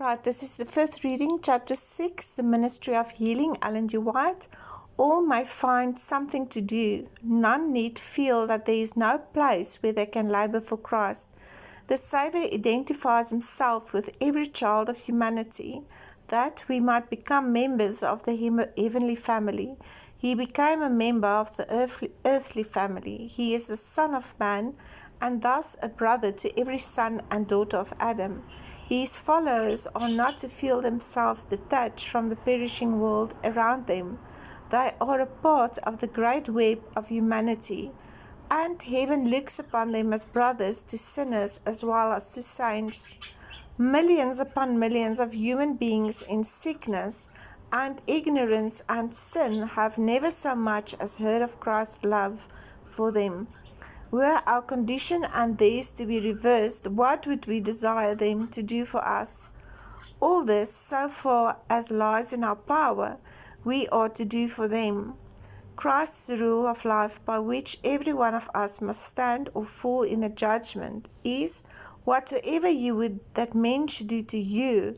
Right, this is the fifth reading, chapter 6, the Ministry of Healing, Ellen G. White. All may find something to do. None need feel that there is no place where they can labor for Christ. The Savior identifies himself with every child of humanity, that we might become members of the heavenly family. He became a member of the earthly family. He is the Son of Man, and thus a brother to every son and daughter of Adam. His followers are not to feel themselves detached from the perishing world around them. They are a part of the great web of humanity, and heaven looks upon them as brothers to sinners as well as to saints. Millions upon millions of human beings in sickness and ignorance and sin have never so much as heard of Christ's love for them. Were our condition and theirs to be reversed, what would we desire them to do for us? All this, so far as lies in our power, we are to do for them. Christ's rule of life, by which every one of us must stand or fall in the judgment, is, whatsoever you would that men should do to you,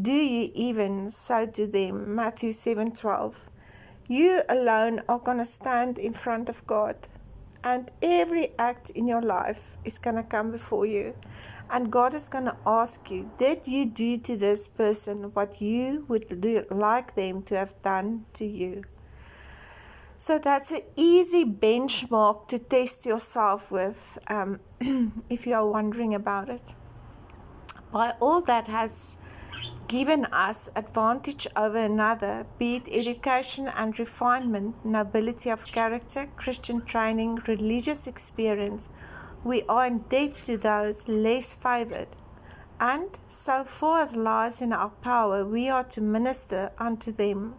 do ye even so to them. Matthew 7:12. You alone are going to stand in front of God. And every act in your life is going to come before you. And God is going to ask you, did you do to this person what you would like them to have done to you? So that's an easy benchmark to test yourself with, if you are wondering about it. By all that has given us advantage over another, be it education and refinement, nobility of character, Christian training, religious experience, we are in debt to those less favored. And so far as lies in our power, we are to minister unto them.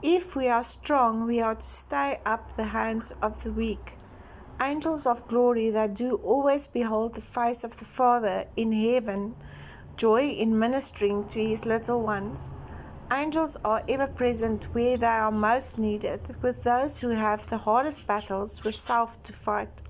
If we are strong, we are to stay up the hands of the weak. Angels of glory that do always behold the face of the Father in heaven, joy in ministering to his little ones. Angels are ever present where they are most needed, with those who have the hardest battles with self to fight,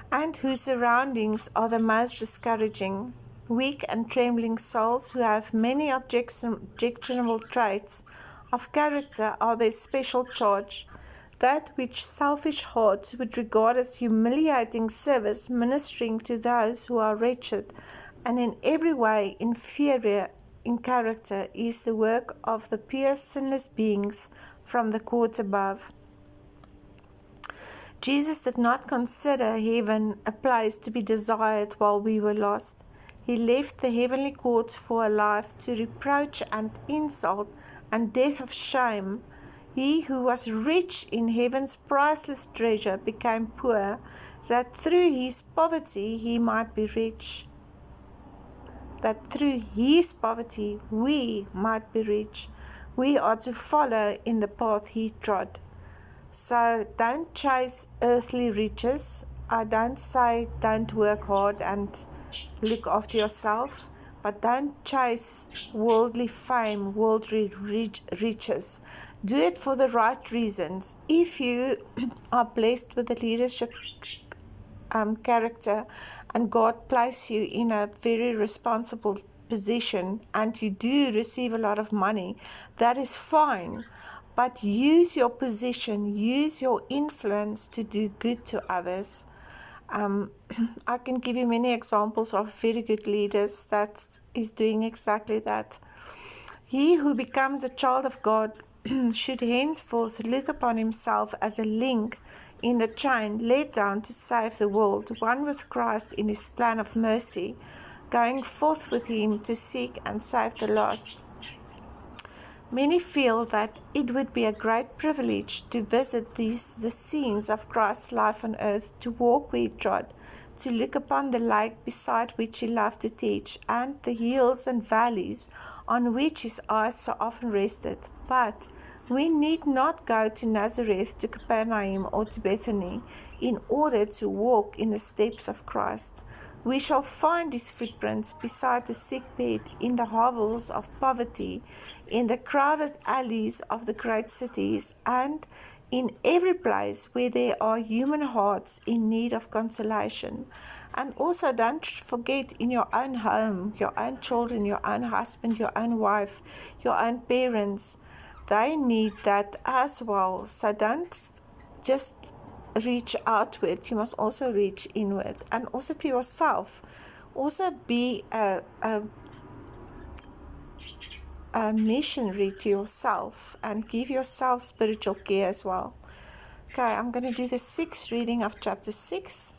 and whose surroundings are the most discouraging. Weak and trembling souls who have many objectionable traits of character are their special charge. That which selfish hearts would regard as humiliating service, ministering to those who are wretched and in every way inferior in character, is the work of the pure sinless beings from the court above. Jesus did not consider heaven a place to be desired while we were lost. He left the heavenly court for a life to reproach and insult and death of shame. He who was rich in heaven's priceless treasure became poor, that through his poverty he might be rich. That through his poverty we might be rich. We are to follow in the path he trod. So don't chase earthly riches. I don't say don't work hard and look after yourself, but don't chase worldly fame, worldly riches. Do it for the right reasons. If you are blessed with the leadership character, and God places you in a very responsible position, and you do receive a lot of money, that is fine. But use your position, use your influence to do good to others. I can give you many examples of very good leaders that is doing exactly that. He who becomes a child of God should henceforth look upon himself as a link in the chain let down to save the world, one with Christ in his plan of mercy, going forth with him to seek and save the lost. Many feel that it would be a great privilege to visit the scenes of Christ's life on earth, to walk where he trod, to look upon the lake beside which he loved to teach, and the hills and valleys on which his eyes so often rested. But we need not go to Nazareth, to Capernaum, or to Bethany in order to walk in the steps of Christ. We shall find his footprints beside the sick bed, in the hovels of poverty, in the crowded alleys of the great cities, and in every place where there are human hearts in need of consolation. And also don't forget, in your own home, your own children, your own husband, your own wife, your own parents, they need that as well. So don't just reach outward, you must also reach inward. And also to yourself, also be a missionary to yourself and give yourself spiritual care as well. Okay, I'm going to do the 6th reading of chapter 6.